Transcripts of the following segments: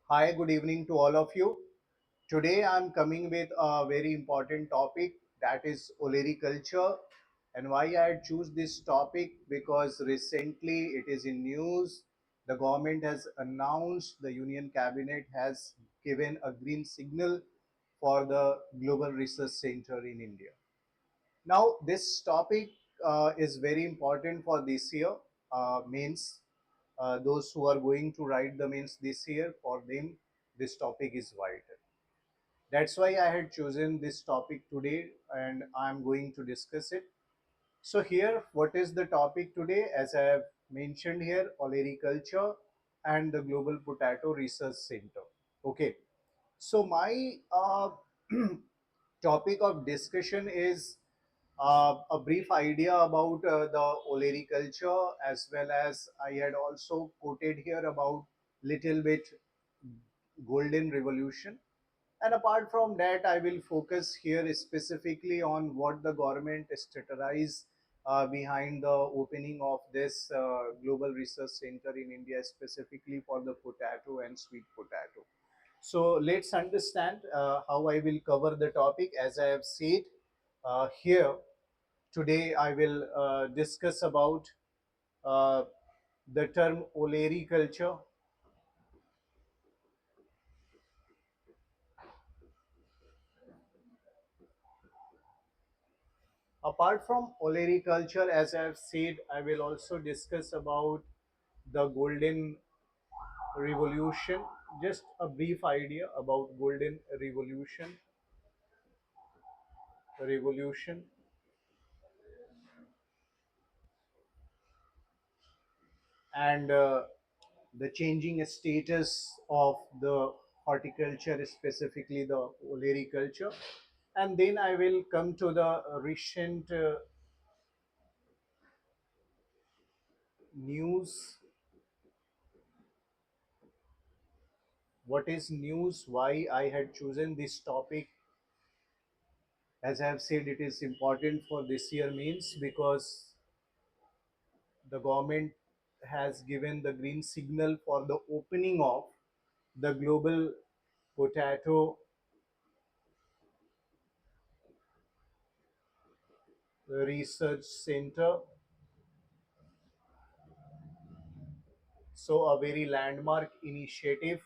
Hi, good evening to all of you. Today I'm coming with a very important topic, that is Olericulture. And why I choose this topic? Because recently it is in news. The government has announced, the Union Cabinet has given a green signal for the Global Research Center in India. Now, this topic is very important for this year, mains. Those who are going to write the mains this year, for them, this topic is vital. That's why I had chosen this topic today and I'm going to discuss it. So, here, what is the topic today? As I have mentioned here, Olericulture and the Global Potato Research Center. Okay, so my topic of discussion is a brief idea about the olericulture, as well as I had also quoted here about little bit golden revolution. And apart from that, I will focus here specifically on what the government strategized behind the opening of this global research center in India, specifically for the potato and sweet potato. So let's understand how I will cover the topic. As I have said here, today I will discuss about uh, the term olericulture. Apart from olericulture, as I have said, I will also discuss about the golden revolution. Just a brief idea about golden revolution, and the changing status of the horticulture, specifically the olericulture. And then I will come to the recent news. What is news? Why I had chosen this topic? As I have said, it is important for this year means because the government has given the green signal for the opening of the global potato research center. So a very landmark initiative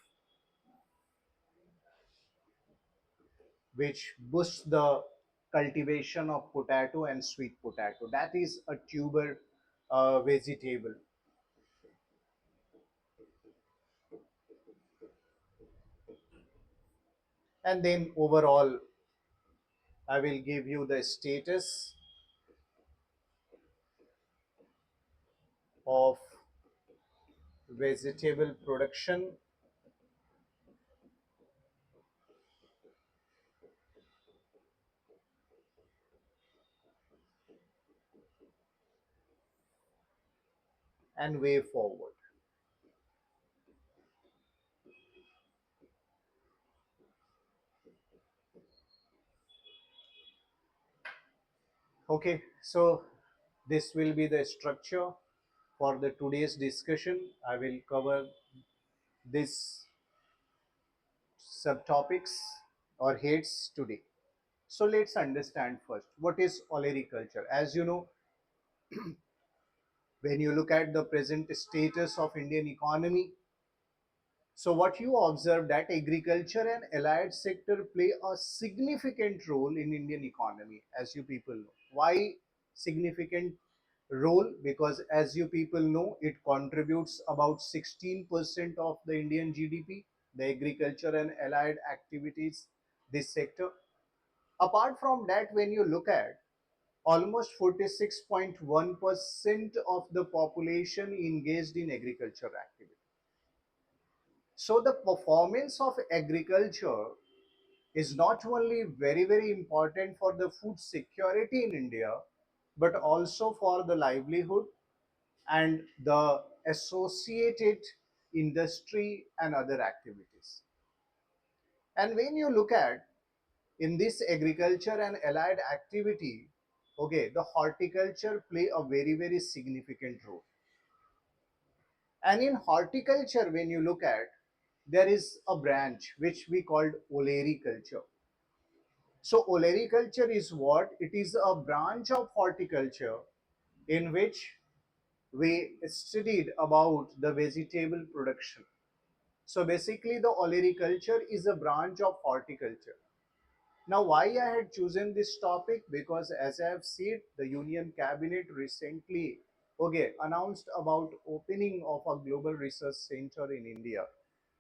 which boosts the cultivation of potato and sweet potato. That is a tuber vegetable. And then overall, I will give you the status of vegetable production and way forward. Okay, so this will be the structure for the today's discussion. I will cover this subtopics or heads today. So let's understand first what is olericulture. As you know, when you look at the present status of Indian economy, so what you observe that agriculture and allied sector play a significant role in Indian economy, as you people know. Why significant role? Because as you people know, it contributes about 16% of the Indian GDP, the agriculture and allied activities, this sector. Apart from that, when you look at almost 46.1% of the population engaged in agriculture activity. So the performance of agriculture is not only very, very important for the food security in India, but also for the livelihood and the associated industry and other activities. And when you look at in this agriculture and allied activity, okay, the horticulture play a very, very significant role. And in horticulture, when you look at there is a branch which we called olericulture. So olericulture is what? It is a branch of horticulture in which we studied about the vegetable production. So basically the olericulture is a branch of horticulture. Now, why I had chosen this topic? Because as I have seen, the Union Cabinet recently, okay, announced about opening of a global research center in India.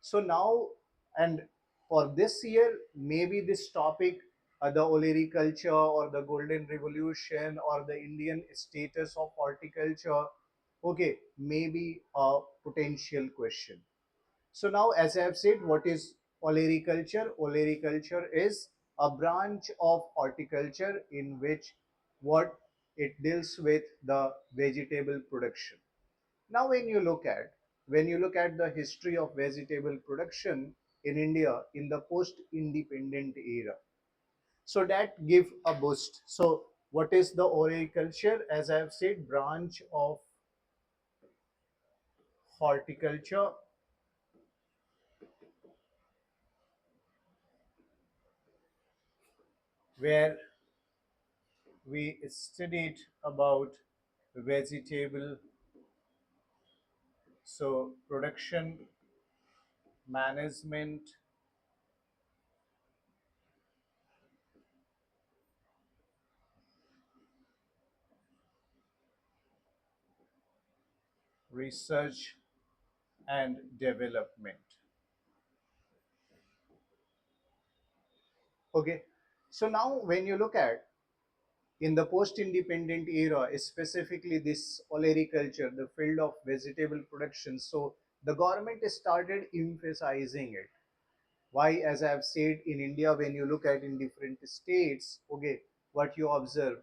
So now, and for this year, maybe this topic, the olericulture or the golden revolution or the Indian status of horticulture, okay, maybe a potential question. So now, as I have said, what is olericulture? Olericulture is a branch of horticulture in which what it deals with the vegetable production. Now, when you look at the history of vegetable production in India in the post-independent era, so that give a boost. So, what is the olericulture? As I have said, branch of horticulture where we studied about vegetable, so production, management, research and development. Okay, so now when you look at in the post-independent era, specifically this olericulture, the field of vegetable production, so the government started emphasizing it. Why? As I have said, in India, when you look at in different states, okay, what you observe,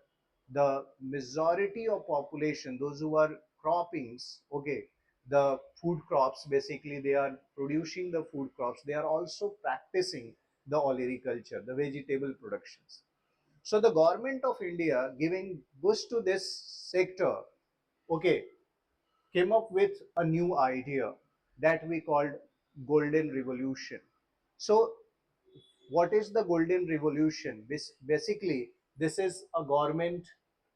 the majority of population, those who are croppings, okay, the food crops, basically they are producing the food crops, they are also practicing the olericulture, the vegetable productions. So the government of India giving boost to this sector, okay, came up with a new idea that we called golden revolution. So what is the golden revolution? This basically this is a government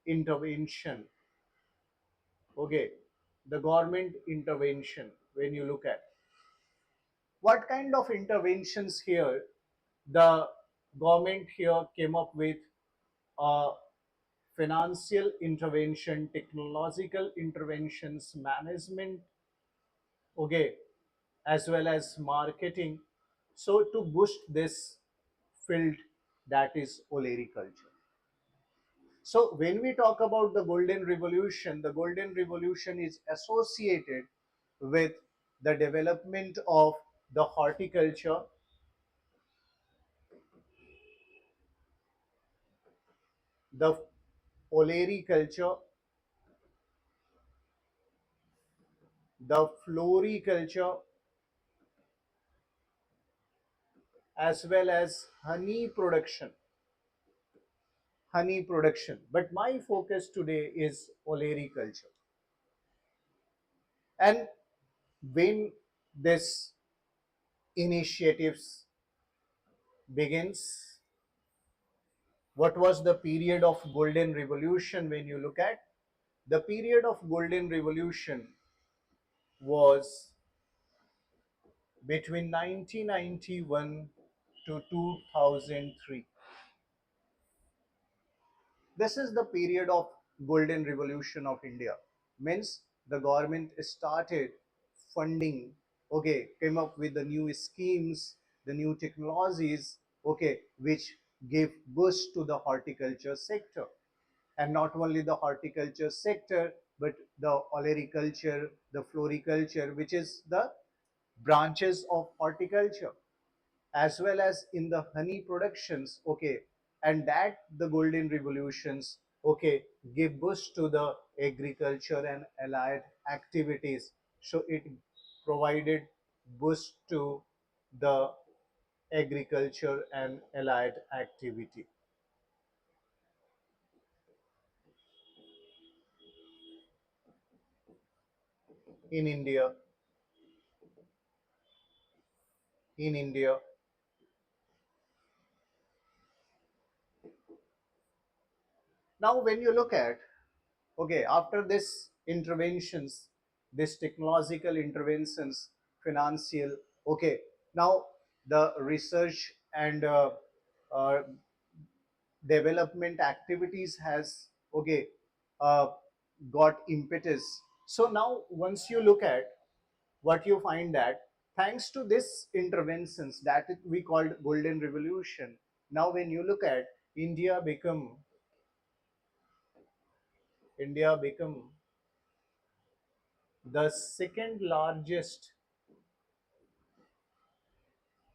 intervention. Okay, the government intervention. When you look at what kind of interventions here, the government here came up with a financial intervention, technological interventions, management, okay, as well as marketing. So to boost this field, that is olericulture. So when we talk about the golden revolution is associated with the development of the horticulture, the olericulture, the floriculture, as well as honey production. But my focus today is olericulture. And when this initiatives begins, what was the period of golden revolution? When you look at the period of golden revolution was between 1991 to 2003. This is the period of golden revolution of India. Means the government started funding, okay, came up with the new schemes, the new technologies, okay, which gave boost to the horticulture sector. And not only the horticulture sector, but the olericulture, the floriculture, which is the branches of horticulture, as well as in the honey productions, okay, and that the golden revolutions, okay, give boost to the agriculture and allied activities. So it provided boost to the agriculture and allied activity in India. in India. Now, when you look at, okay, after this interventions, this technological interventions, financial, okay, now the research and uh, development activities has, okay, uh, got impetus. So now once you look at what you find that thanks to this interventions that we called golden revolution, now when you look at India become the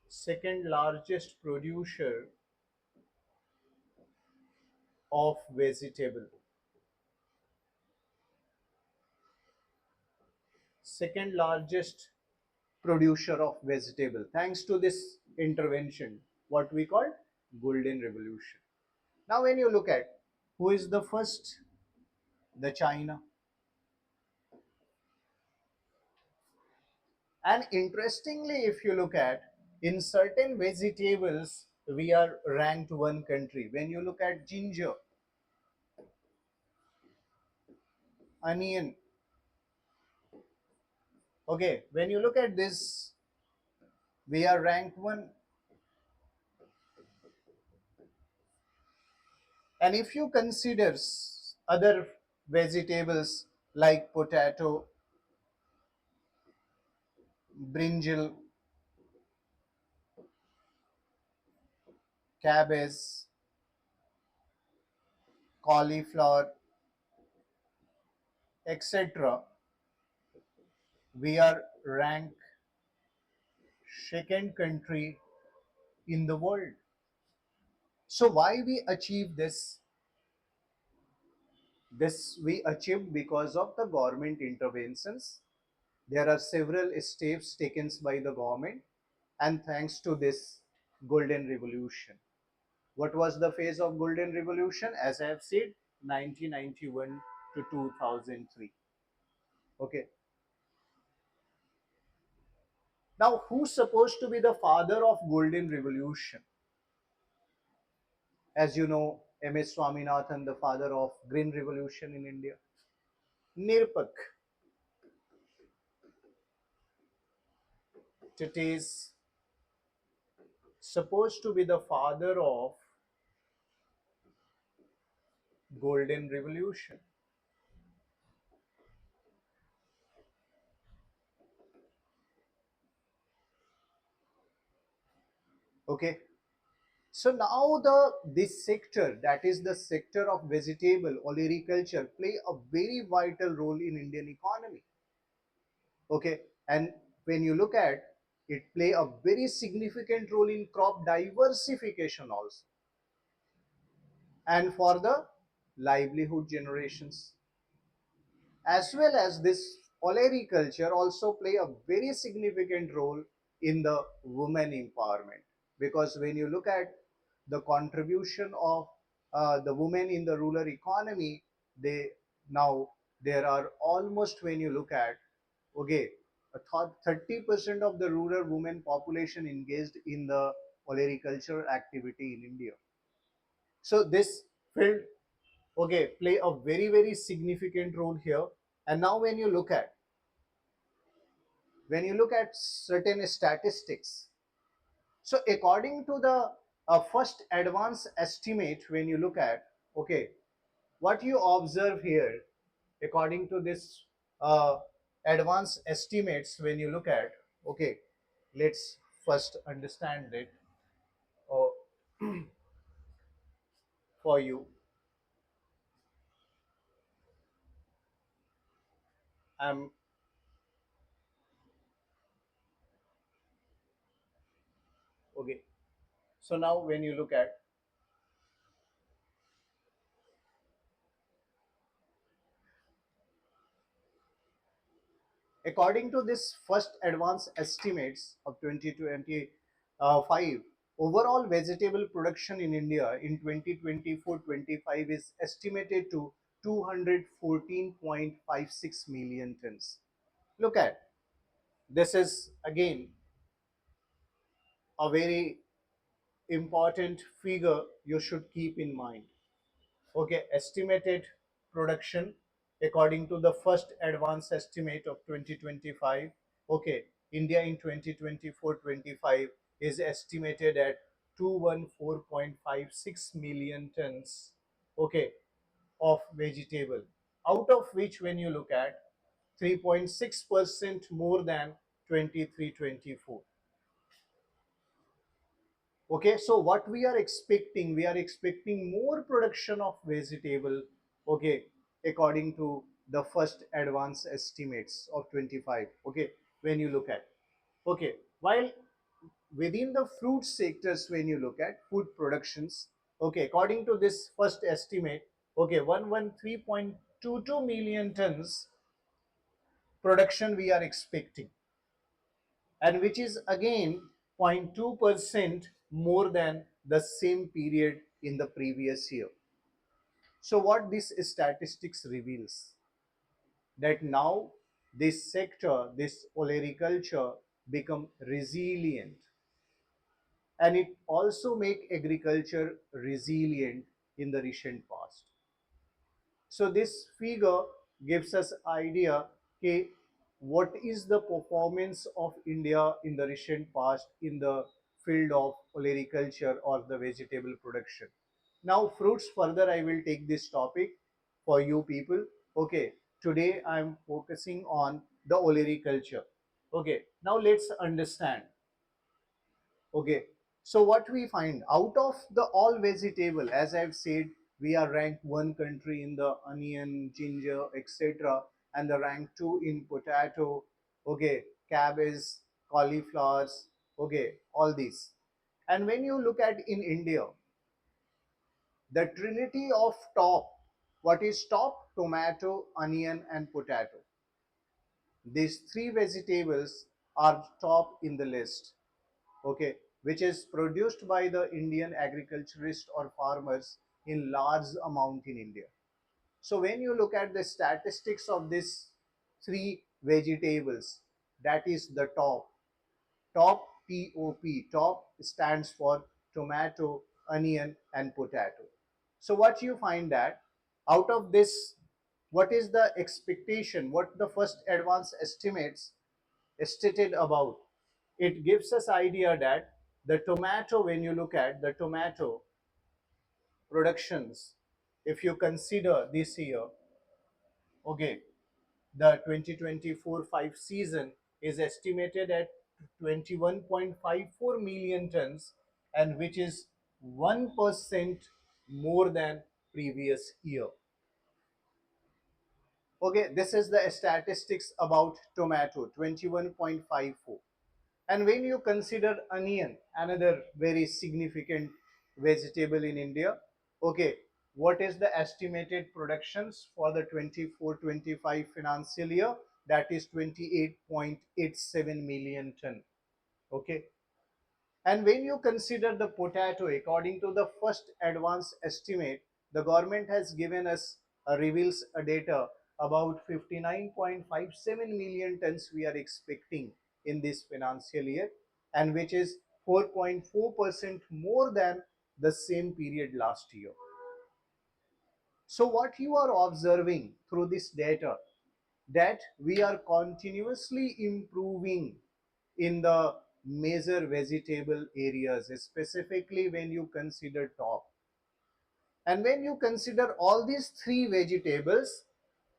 second largest producer of vegetable, second largest producer of vegetable, thanks to this intervention, what we call golden revolution. Now when you look at who is the first, the China. And interestingly, if you look at in certain vegetables, we are ranked one country. When you look at ginger, onion, okay, when you look at this, we are ranked one. And if you consider other vegetables like potato, brinjal, cabbage, cauliflower, etc., we are ranked second country in the world. So why we achieve this? This we achieved because of the government interventions. There are several steps taken by the government, and thanks to this golden revolution. What was the phase of golden revolution? As I have said, 1991 to 2003. Okay. Now, who's supposed to be the father of golden revolution? As you know, M.S. Swaminathan, the father of green revolution in India. Nirpak, it is supposed to be the father of golden revolution. Okay. So now the this sector, that is the sector of vegetable olericulture, play a very vital role in Indian economy. Okay, and when you look at it, play a very significant role in crop diversification also, and for the livelihood generations, as well as this olericulture also play a very significant role in the women empowerment, because when you look at the contribution of the women in the rural economy, they now there are almost, when you look at, okay, 30% of the rural women population engaged in the olericulture activity in India. So this field, okay, play a very significant role here. And now when you look at certain statistics, so according to the first advance estimate, when you look at, okay, what you observe here, according to this uh, advance estimates, when you look at, okay, let's first understand it uh, for you. I'm okay. So now when you look at, according to this first advance estimates of 2025, overall vegetable production in India in 2024-25 is estimated to 214.56 million tons. Look at this is again a very important figure you should keep in mind. Okay, estimated production according to the first advance estimate of 2025. Okay, India in 2024-25 is estimated at 214.56 million tons, okay, of vegetable, out of which when you look at 3.6% more than 23-24. Okay, so what we are expecting, we are expecting more production of vegetable, okay, according to the first advance estimates of 25. Okay, when you look at, okay, while within the fruit sectors, when you look at food productions, okay, according to this first estimate, okay, 113.22 million tons production we are expecting, and which is again 0.2% more than the same period in the previous year. So what this statistics reveals, that now this sector, this olericulture, become resilient, and it also make agriculture resilient in the recent past. So this figure gives us idea कि what is the performance of India in the recent past in the field of olericulture or the vegetable production. Now fruits, further I will take this topic for you people. Okay, today I am focusing on the olericulture. Okay, now let's understand. Okay, so what we find out of the all vegetable, as I've said, we are ranked one country in the onion, ginger, etc., and the rank two in potato, okay, cabbage, cauliflowers, okay, all these. And when you look at in India, the trinity of top, what is top? Tomato, onion, and potato. These three vegetables are top in the list, okay, which is produced by the Indian agriculturists or farmers in large amount in India. So when you look at the statistics of these three vegetables, that is the top. Top, T-O-P, top stands for tomato, onion, and potato. So what you find that out of this, what is the expectation, what the first advance estimates stated about, it gives us idea that the tomato, when you look at the tomato productions, if you consider this year, okay, the 2024-5 season is estimated at 21.54 million tons, and which is 1% more than previous year. Okay, this is the statistics about tomato, 21.54. And when you consider onion, another very significant vegetable in India, okay, what is the estimated productions for the 24-25 financial year? That is 28.87 million ton. Okay. And when you consider the potato, according to the first advance estimate, the government has given us reveals a data about 59.57 million tons we are expecting in this financial year, and which is 4.4% more than the same period last year. So what you are observing through this data, that we are continuously improving in the major vegetable areas, specifically when you consider top. And when you consider all these three vegetables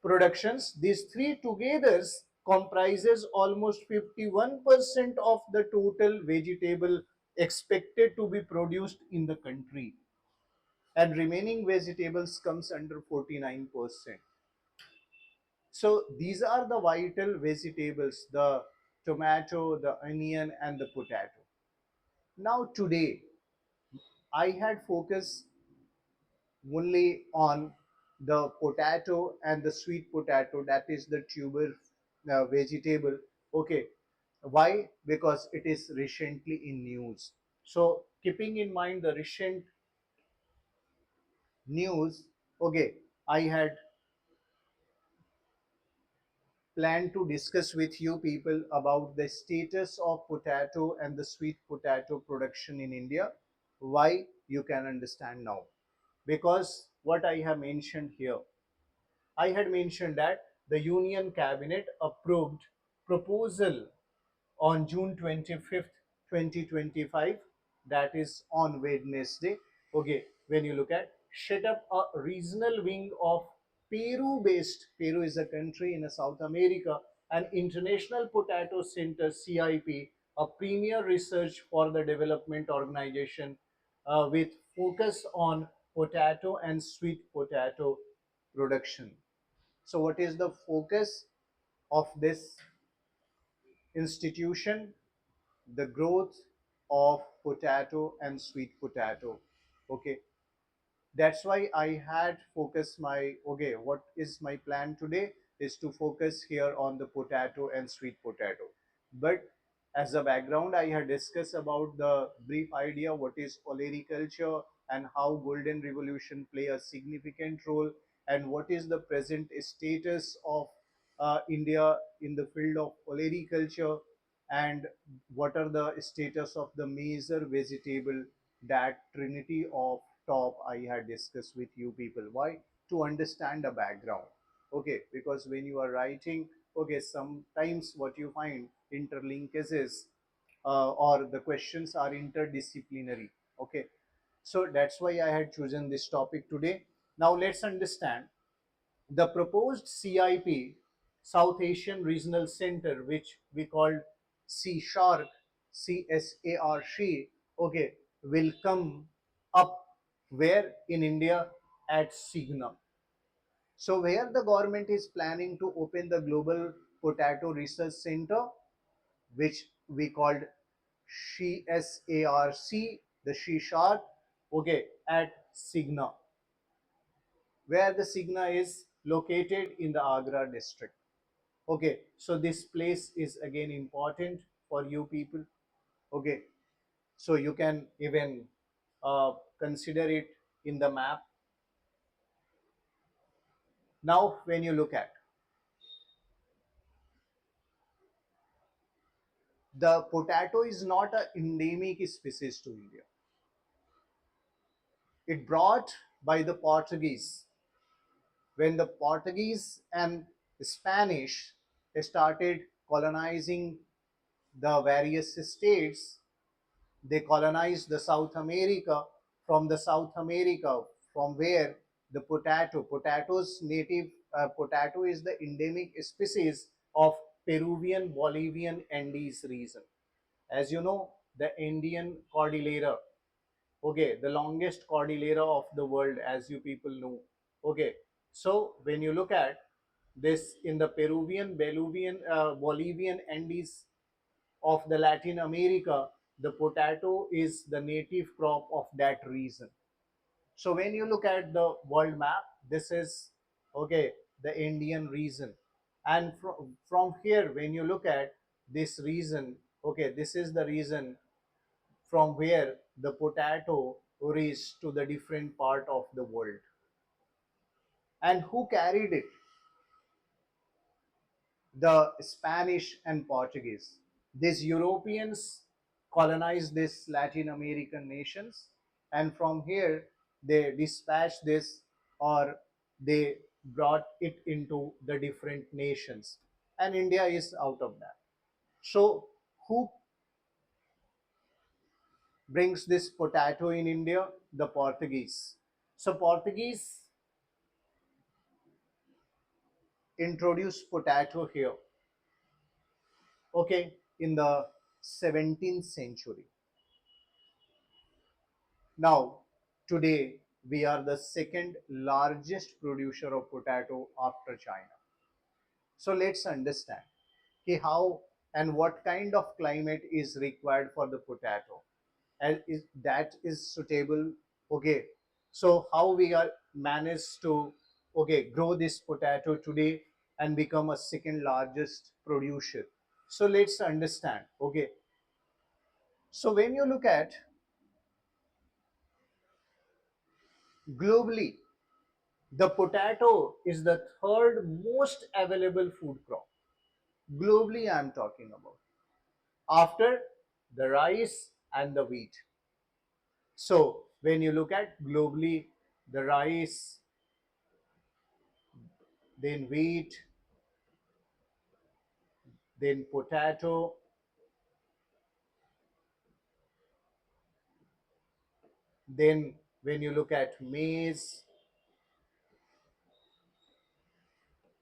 productions, these three together comprises almost 51% of the total vegetable expected to be produced in the country, and remaining vegetables comes under 49%. So these are the vital vegetables, the tomato, the onion, and the potato. Now today, I had focused only on the potato and the sweet potato, that is the tuber vegetable. Okay, why? Because it is recently in news. So keeping in mind the recent news, okay, I had plan to discuss with you people about the status of potato and the sweet potato production in India. Why? You can understand now. Because what I have mentioned here, I had mentioned that the Union Cabinet approved proposal on June 25th, 2025, that is on Wednesday. Okay, when you look at set up a regional wing of Peru is a country in South America, an International Potato Center CIP, a premier research for the development organization with focus on potato and sweet potato production. So, what is the focus of this institution? The growth of potato and sweet potato. Okay, that's why I had focused my, okay, what is my plan today is to focus here on the potato and sweet potato. But as a background, I had discussed about the brief idea what is olericulture and how golden revolution play a significant role, and what is the present status of India in the field of olericulture, and what are the status of the major vegetable, that trinity of top I had discussed with you people. Why? To understand the background. Okay, because when you are writing, okay, sometimes what you find interlinkages or the questions are interdisciplinary. Okay, so that's why I had chosen this topic today. Now let's understand the proposed CIP, South Asian Regional Center, which we called CSARC, CSARC, okay, will come up where in India? At Singna. So where the government is planning to open the Global Potato Research Center, which we called CSARC, the CSARC, okay, at Singna, where the Singna is located in the Agra district. Okay, so this place is again important for you people. Okay, so you can even consider it in the map. Now, when you look at the potato, is not an endemic species to India. It brought by the Portuguese. When the Portuguese and Spanish started colonizing the various states, they colonized the South America. From the South America, from where the potatoes native, potato is the endemic species of Peruvian Bolivian Andes region. As you know, the Indian Cordillera, okay, the longest cordillera of the world, as you people know. Okay, so when you look at this in the Peruvian Bolivian Andes of the Latin America, the potato is the native crop of that region. So when you look at the world map, this is, okay, the Indian region, and from here when you look at this region, okay, this is the region from where the potato reached to the different part of the world. And who carried it? The Spanish and Portuguese. These Europeans colonized these Latin American nations, and from here they dispatched this, or they brought it into the different nations, and India is out of that. So, who brings this potato in India? The Portuguese. So, Portuguese introduced potato here, okay, in the 17th century. Now, today we are the second largest producer of potato after China. So let's understand, okay, how and what kind of climate is required for the potato, and is that is suitable. Okay, so how we are managed to, okay, grow this potato today and become a second largest producer. So let's understand. Okay, so when you look at globally, the potato is the third most available food crop. Globally, I'm talking about. After the rice and the wheat. So, when you look at globally, the rice, then wheat, then potato, then when you look at maize,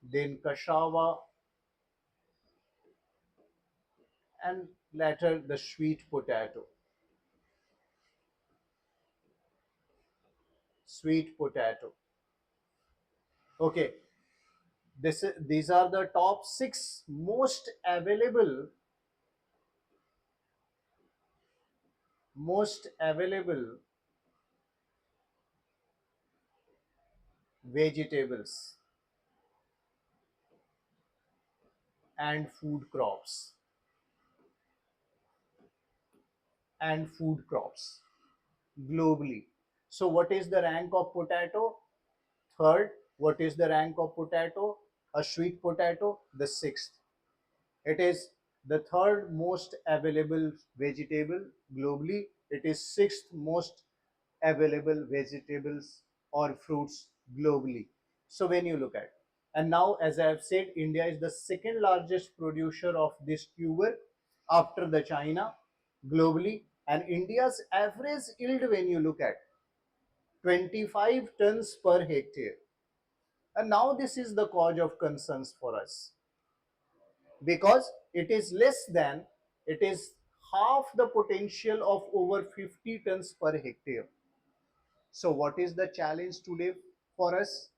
then cassava, and later the sweet potato. Sweet potato. Okay, these are the top six most available vegetables and food crops globally. So what is the rank of potato? Third. What is the rank of potato? A sweet potato, the sixth. It is the third most available vegetable globally. It is sixth most available vegetables or fruits globally. So when you look at, and now as I have said, India is the second largest producer of this tuber after the China globally, and India's average yield, when you look at, 25 tons per hectare. And now this is the cause of concerns for us, because it is half the potential of over 50 tons per hectare. So what is the challenge today for us?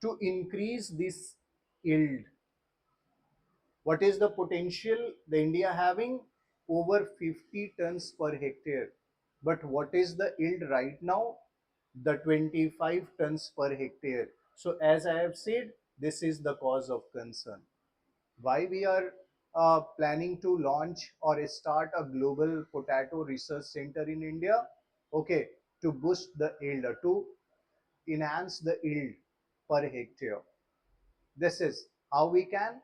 To increase this yield. What is the potential the India having? Over 50 tons per hectare. But what is the yield right now? The 25 tons per hectare. So as I have said, this is the cause of concern. Why we are planning to launch or start a global potato research center in India? Okay, to boost the yield, to enhance the yield per hectare. This is how we can,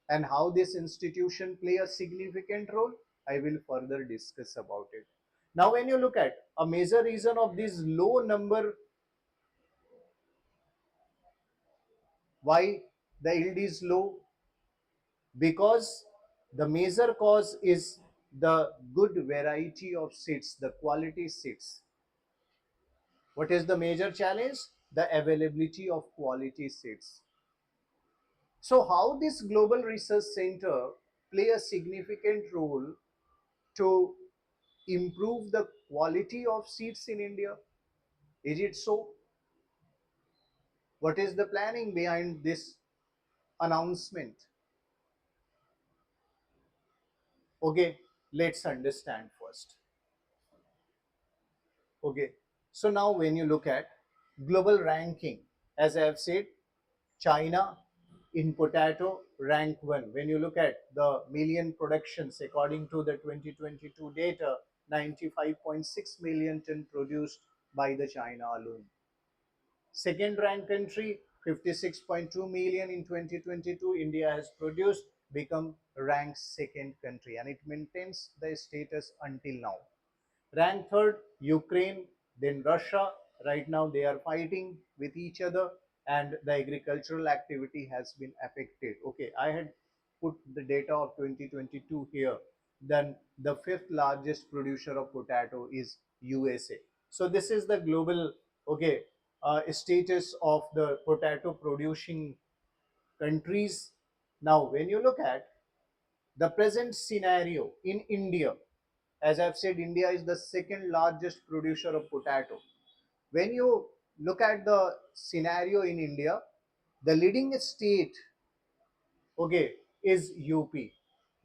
and how this institution play a significant role. I will further discuss about it. Now, when you look at a major reason of this low number, why the yield is low, because the major cause is the good variety of seeds, the quality seeds. What is the major challenge? The availability of quality seeds. So how this global research center play a significant role to improve the quality of seeds in India? Is it so? What is the planning behind this announcement? Okay, let's understand first. Okay, so now when you look at global ranking, as I have said, China in potato rank 1. When you look at the million productions according to the 2022 data, 95.6 million ton produced by the China alone. Second rank country, 56.2 million in 2022, India has produced, become ranked second country, and it maintains the status until now. Rank third, Ukraine, then Russia. Right now they are fighting with each other, and the agricultural activity has been affected. Okay, I had put the data of 2022 here. Then the fifth largest producer of potato is USA. So this is the global, okay, status of the potato producing countries. Now, when you look at the present scenario in India, as I've said, India is the second largest producer of potato. When you look at the scenario in India, the leading state, okay, is UP.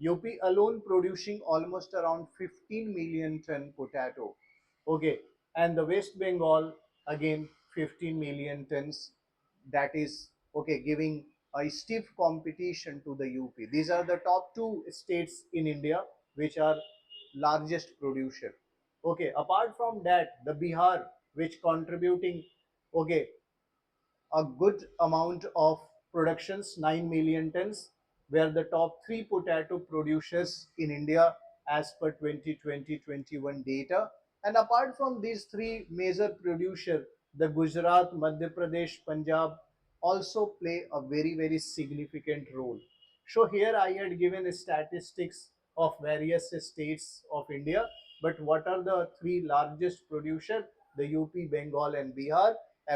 UP alone producing almost around 15 million ton potato. Okay, and the West Bengal again 15 million tons. That is, okay, giving a stiff competition to the UP. These are the top two states in India which are largest producer. Okay, apart from that, the Bihar, which contributing, okay, a good amount of productions, 9 million tons. we are the top three potato producers in India as per 2020-21 data. And apart from these three major producers, the Gujarat, Madhya Pradesh, Punjab also play a very significant role. So here I had given statistics of various states of India, but what are the three largest producers? The UP, Bengal, and Bihar.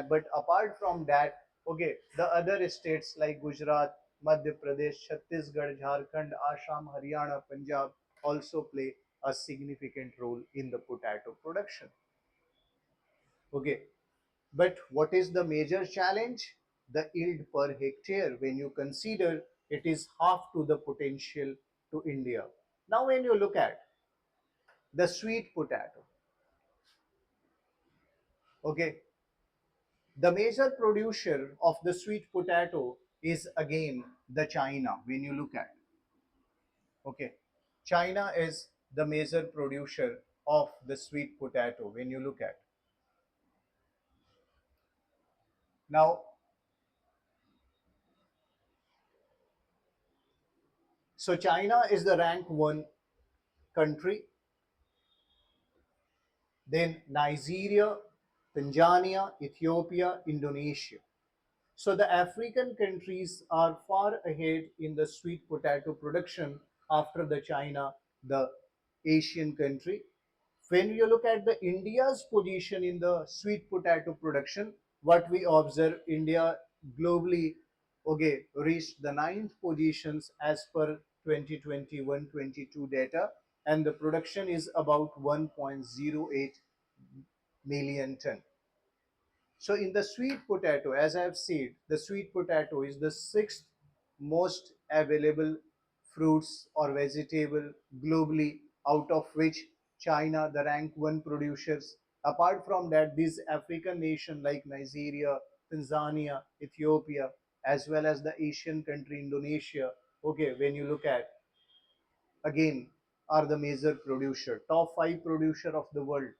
But apart from that, okay, the other states like Gujarat, Madhya Pradesh, Chhattisgarh, Jharkhand, Assam, Haryana, Punjab also play a significant role in the potato production. Okay, but what is the major challenge? The yield per hectare when you consider it is half to the potential to India. Now, when you look at the sweet potato, okay, the major producer of the sweet potato is again the China. When you look at, okay, China is the major producer of the sweet potato. When you look at now, so China is the rank one country, then Nigeria, Tanzania, Ethiopia, Indonesia. So the African countries are far ahead in the sweet potato production after the China, the Asian country. When you look at the India's position in the sweet potato production, what we observe, India globally, okay, reached the ninth positions as per 2021-22 data, and the production is about 1.08 million ton. So in the sweet potato, as I have said, the sweet potato is the sixth most available fruits or vegetable globally, out of which China, the rank one producers. Apart from that, these African nations like Nigeria, Tanzania, Ethiopia, as well as the Asian country Indonesia, okay, when you look at again are the major producer, top five producer of the world.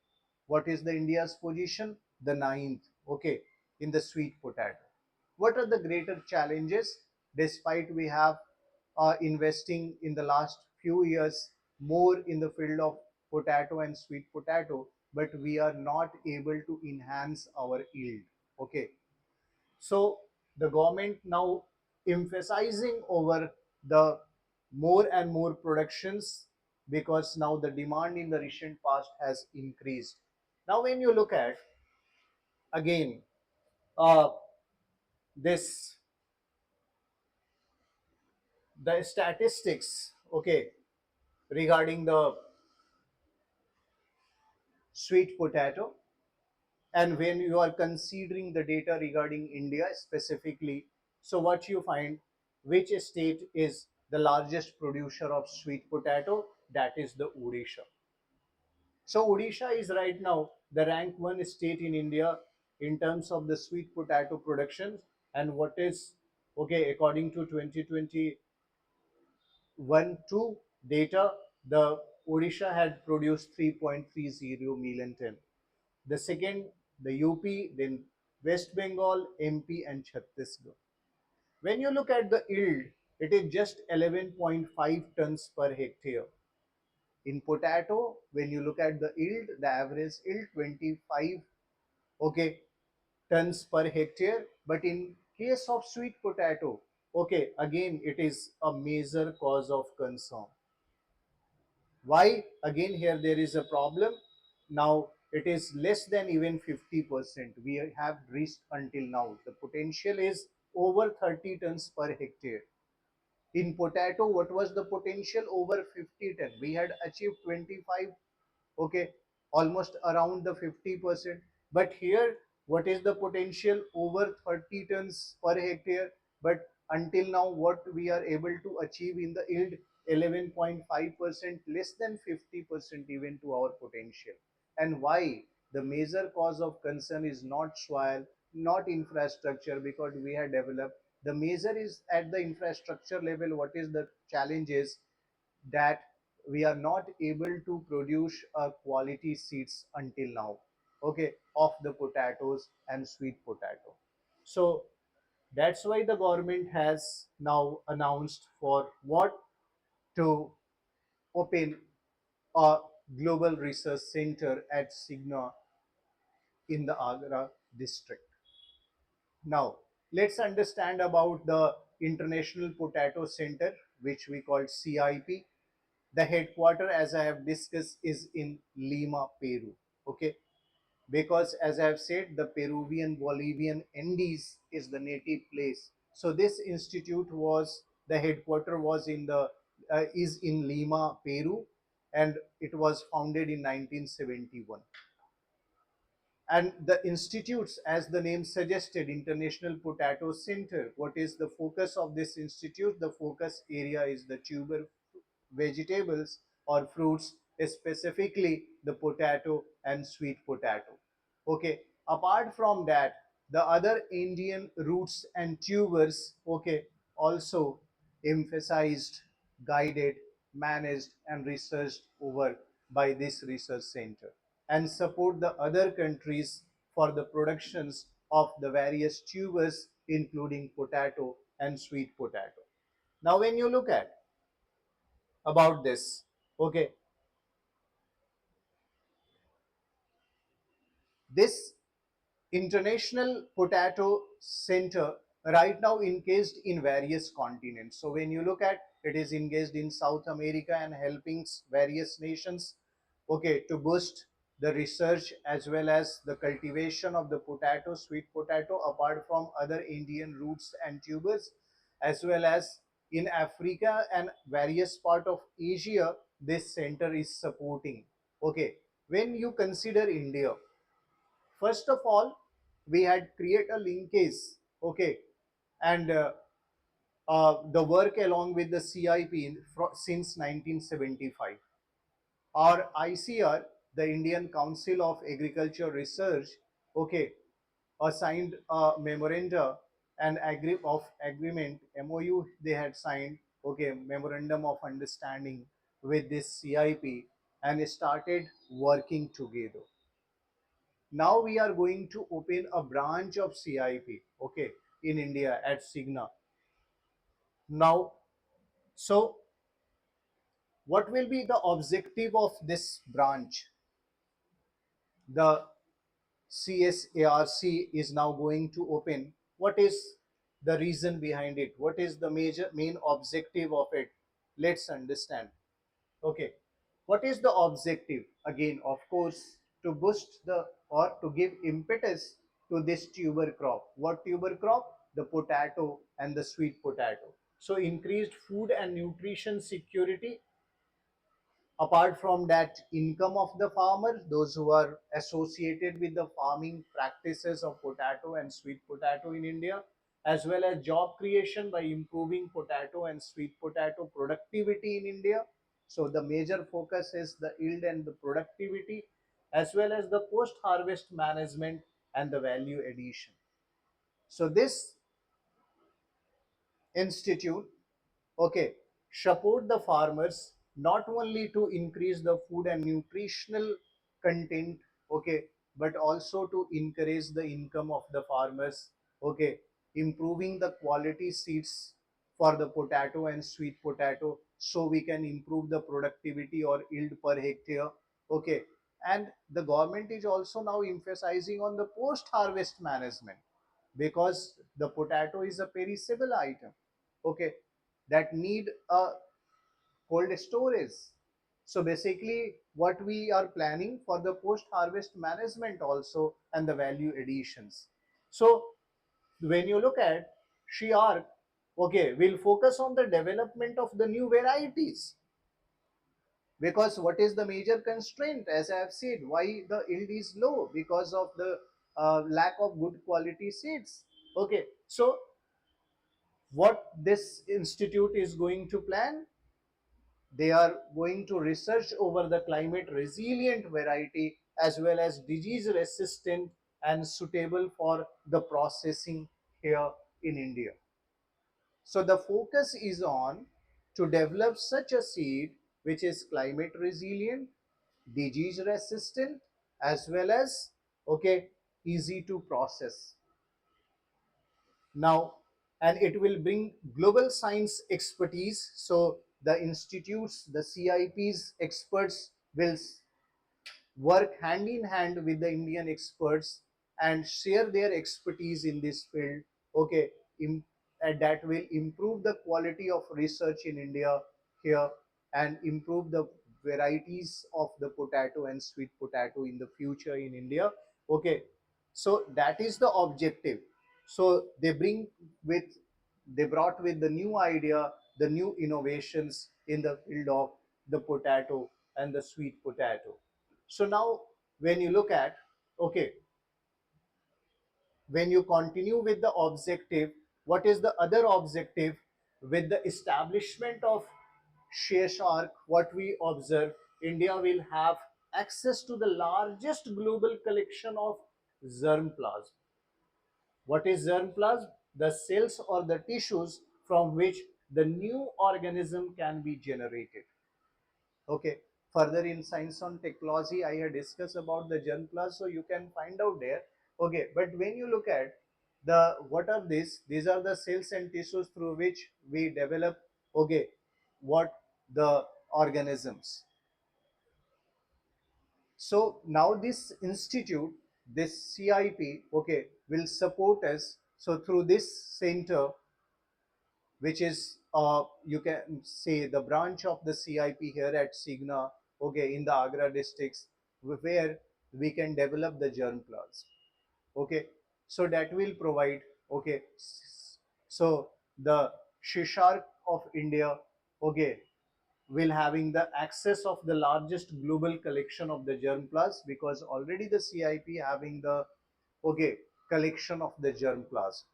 What is the India's position? The ninth, okay, in the sweet potato. What are the greater challenges? Despite we have investing in the last few years more in the field of potato and sweet potato, but we are not able to enhance our yield. Okay, so the government now emphasizing over the more and more productions because now the demand in the recent past has increased. Now, when you look at again uh, this the statistics, okay, regarding the sweet potato, and when you are considering the data regarding India specifically, so what you find, which state is the largest producer of sweet potato? That is the Odisha. So Odisha is right now the rank one state in India in terms of the sweet potato production. And what is, okay, according to 2021 2 data, the Odisha had produced 3.30 million ton. The second, the UP, then West Bengal, MP, and Chhattisgarh. When you look at the yield, it is just 11.5 tons per hectare. In potato, when you look at the yield, the average yield 25, okay, tons per hectare. But in case of sweet potato, okay, again it is a major cause of concern. Why? Again, here there is a problem. Now it is less than even 50%. We have reached until now. The potential is over 30 tons per hectare. In potato, what was the potential? Over 50 ton. We had achieved 25, okay, almost around the 50%. But here, what is the potential? Over 30 tons per hectare. But until now, what we are able to achieve in the yield, 11.5%, less than 50% even to our potential. And why? The major cause of concern is not soil, not infrastructure, because we have developed. The major is at the infrastructure level. What is the challenge is that we are not able to produce quality seeds until now, okay, of the potatoes and sweet potato. So That's why the government has now announced for what to open a global research center at Singna in the Agra district. Now, let's understand about the International Potato Center, which we call CIP. The headquarter, as I have discussed, is in Lima, Peru. Okay, because as I have said, the Peruvian Bolivian Andes is the native place. So this institute was the headquarter was in the is in Lima, Peru, and it was founded in 1971. And the institutes, as the name suggested, International Potato Center. What is the focus of this institute? The focus area is the tuber vegetables or fruits, specifically the potato and sweet potato. Okay, apart from that, the other Indian roots and tubers, okay, also emphasized, guided, managed, and researched over by this research center, and support the other countries for the productions of the various tubers, including potato and sweet potato. Now, when you look at about this, okay, this International Potato Center right now engaged in various continents. So when you look at it, is engaged in South America and helping various nations, okay, to boost the research as well as the cultivation of the potato, sweet potato, apart from other Indian roots and tubers, as well as in Africa and various part of Asia, this center is supporting. Okay, when you consider India, first of all, we had create a linkage, okay, and the work along with the CIP since 1975. Our ICR, the Indian Council of Agriculture Research, okay, signed a memoranda and agreement MOU they had signed, okay, memorandum of understanding with this CIP and started working together. Now we are going to open a branch of CIP, okay, in India at Singna. Now, so what will be the objective of this branch? The CSARC is now going to open. What is the reason behind it? What is the main objective of it? Let's understand. Okay, what is the objective? Again, of course, to boost the or to give impetus to this tuber crop. What tuber crop? The potato and the sweet potato. So increased food and nutrition security. Apart from that, income of the farmer, those who are associated with the farming practices of potato and sweet potato in India, as well as job creation by improving potato and sweet potato productivity in India. So the major focus is the yield and the productivity, as well as the post harvest management and the value addition. So this institute, okay, support the farmers not only to increase the food and nutritional content, okay, but also to encourage the income of the farmers, okay, improving the quality seeds for the potato and sweet potato so we can improve the productivity or yield per hectare, okay. And the government is also now emphasizing on the post harvest management because the potato is a perishable item, okay, that need a cold storage. So basically what we are planning for the post harvest management also and the value additions. So when you look at SHIARC, okay, we'll focus on the development of the new varieties, because what is the major constraint? As I have said, why the yield is low? Because of the lack of good quality seeds. Okay, so what this institute is going to plan, they are going to research over the climate resilient variety as well as disease resistant and suitable for the processing here in India. So the focus is on to develop such a seed which is climate resilient, disease resistant, as well as, okay, easy to process. Now and it will bring global science expertise. So the institutes, the CIP's experts will work hand in hand with the Indian experts and share their expertise in this field. Okay, and that will improve the quality of research in India here and improve the varieties of the potato and sweet potato in the future in India. Okay, so that is the objective. So with they brought with the new idea, the new innovations in the field of the potato and the sweet potato. So now, when you look at, okay, when you continue with the objective, what is the other objective with the establishment of CSARC? What we observe, India will have access to the largest global collection of germ plasm. What is germ plasm? The cells or the tissues from which the new organism can be generated. Okay, further in science on technology, I had discussed about the germ plasm, so you can find out there. Okay, but when you look at the what are these? These are the cells and tissues through which we develop. Okay, what the organisms. So now this institute, this CIP, okay, will support us. So through this center, which is you can say the branch of the CIP here at Singna, okay, in the Agra districts, where we can develop the germ plots. Okay, so that will provide. Okay, so the Shishark of India, okay, will having the access of the largest global collection of the germ plasm, because already the CIP having the, okay, collection of the germ plasm,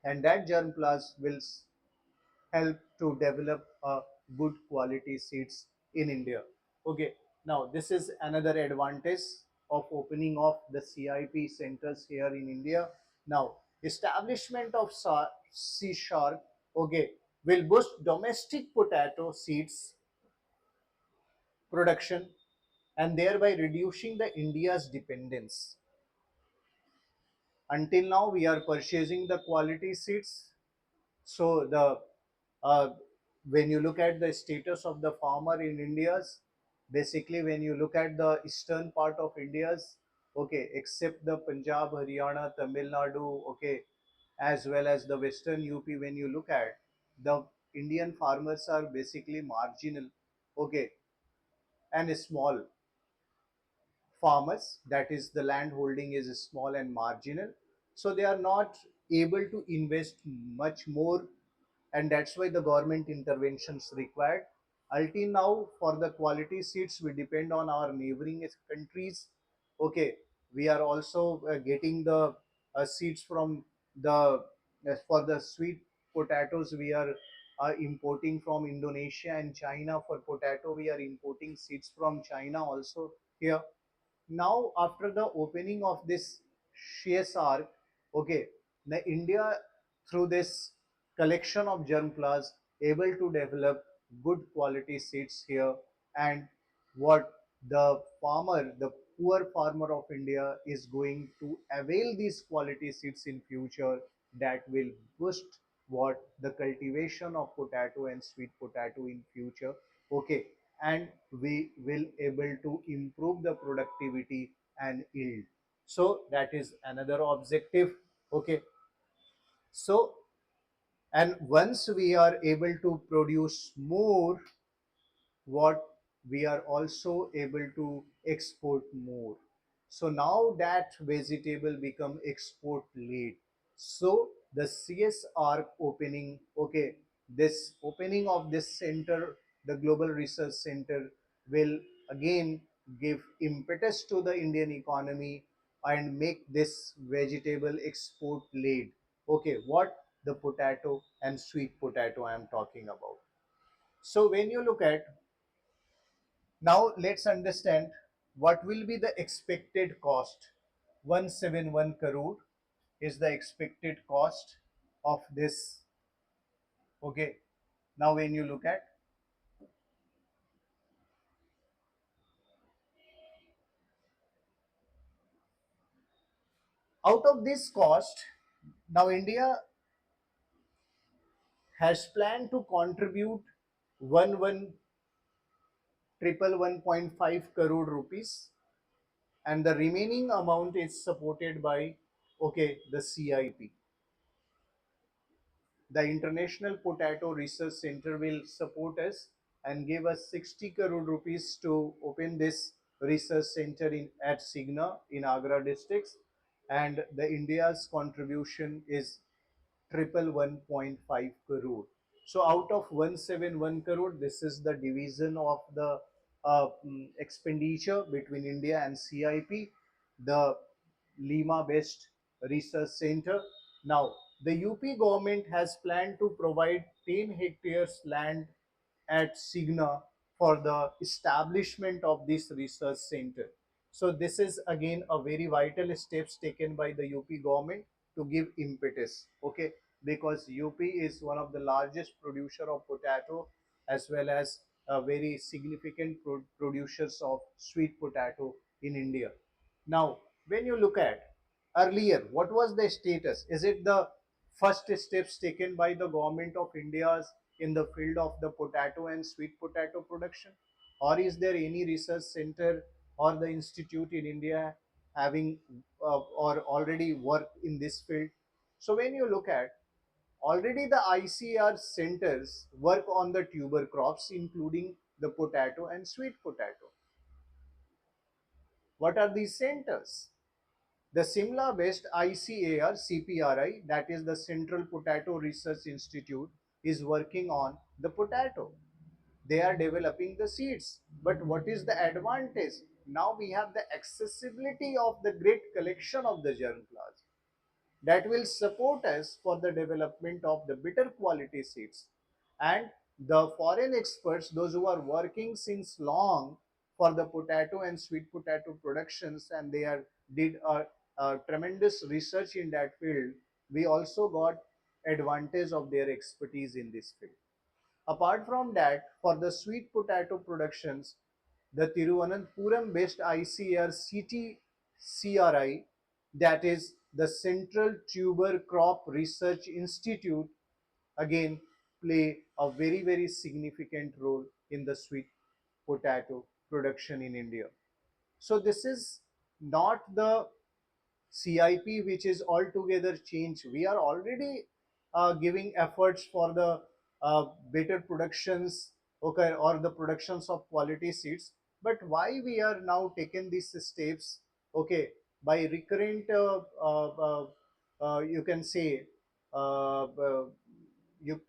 and that germ plasm will help to develop good quality seeds in India. Okay, now this is another advantage of opening of the CIP centers here in India. Now, establishment of C-Shark, okay, will boost domestic potato seeds production and thereby reducing the India's dependence. Until now, we are purchasing the quality seeds. So the uh, when you look at the status of the farmer in India's, basically when you look at the eastern part of India's, okay, except the Punjab, Haryana, Tamil Nadu, okay, as well as the western UP, when you look at the Indian farmers are basically marginal, okay, and small farmers, that is the land holding is small and marginal, so they are not able to invest much more, and that's why the government interventions required. Until now, for the quality seeds we depend on our neighboring countries. Okay, we are also getting the seeds from the for the sweet potatoes we are importing from Indonesia and China. For potato we are importing seeds from China also here. Now after the opening of this CSR, okay, the India through this collection of germ plasm able to develop good quality seeds here, and what the farmer, the poor farmer of India is going to avail these quality seeds in future, that will boost what the cultivation of potato and sweet potato in future. Okay, and we will able to improve the productivity and yield. So that is another objective. Okay, so and once we are able to produce more, what we are also able to export more. So now that vegetable become export lead. So the CSR opening, okay, this opening of this center, the Global Research Center, will again give impetus to the Indian economy and make this vegetable export lead. Okay, what the potato and sweet potato I am talking about. So when you look at, now let's understand what will be the expected cost. 171 crore is the expected cost of this. Okay. Now when you look at, out of this cost, now India has planned to contribute 1,111.5 crore rupees, and the remaining amount is supported by, okay, the CIP. The International Potato Research Center will support us and give us 60 crore rupees to open this research center at Singna in Agra districts, and the India's contribution is 111.5 crore. So out of 171 crore, this is the division of the expenditure between India and CIP, the Lima-based research center. Now, the UP government has planned to provide 10 hectares land at Singna for the establishment of this research center. So this is again a very vital steps taken by the UP government to give impetus. Okay, because UP is one of the largest producer of potato as well as a very significant producers of sweet potato in India. Now, when you look at earlier, what was the status? Is it the first steps taken by the government of India in the field of the potato and sweet potato production? Or is there any research center or the institute in India having or already work in this field? So when you look at already the ICR centers work on the tuber crops including the potato and sweet potato. What are these centers? The Simla-based ICAR CPRI, that is the Central Potato Research Institute, is working on the potato. They are developing the seeds. But what is the advantage? Now we have the accessibility of the great collection of the germ plasm that will support us for the development of the better quality seeds. And the foreign experts, those who are working since long for the potato and sweet potato productions, and they are did a tremendous research in that field, we also got advantage of their expertise in this field. Apart from that, for the sweet potato productions, the Tiruvananthapuram based ICR CTCRI, that is the Central Tuber Crop Research Institute, again play a very significant role in the sweet potato production in India. So this is not the CIP which is altogether changed. We are already giving efforts for the better productions, okay, or the productions of quality seeds. But why we are now taking these steps, okay, by recurrent, you can say, you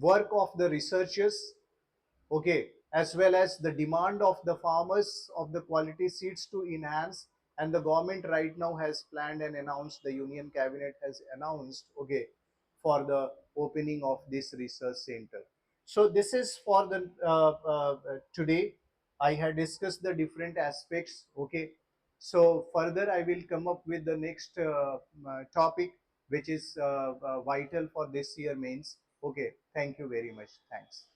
work of the researchers, okay, as well as the demand of the farmers of the quality seeds to enhance, and the government right now has planned and announced, the union cabinet has announced, okay, for the opening of this research center. So this is for the today I had discussed the different aspects, okay. So further I will come up with the next topic which is vital for this year mains. Okay, thank you very much. Thanks.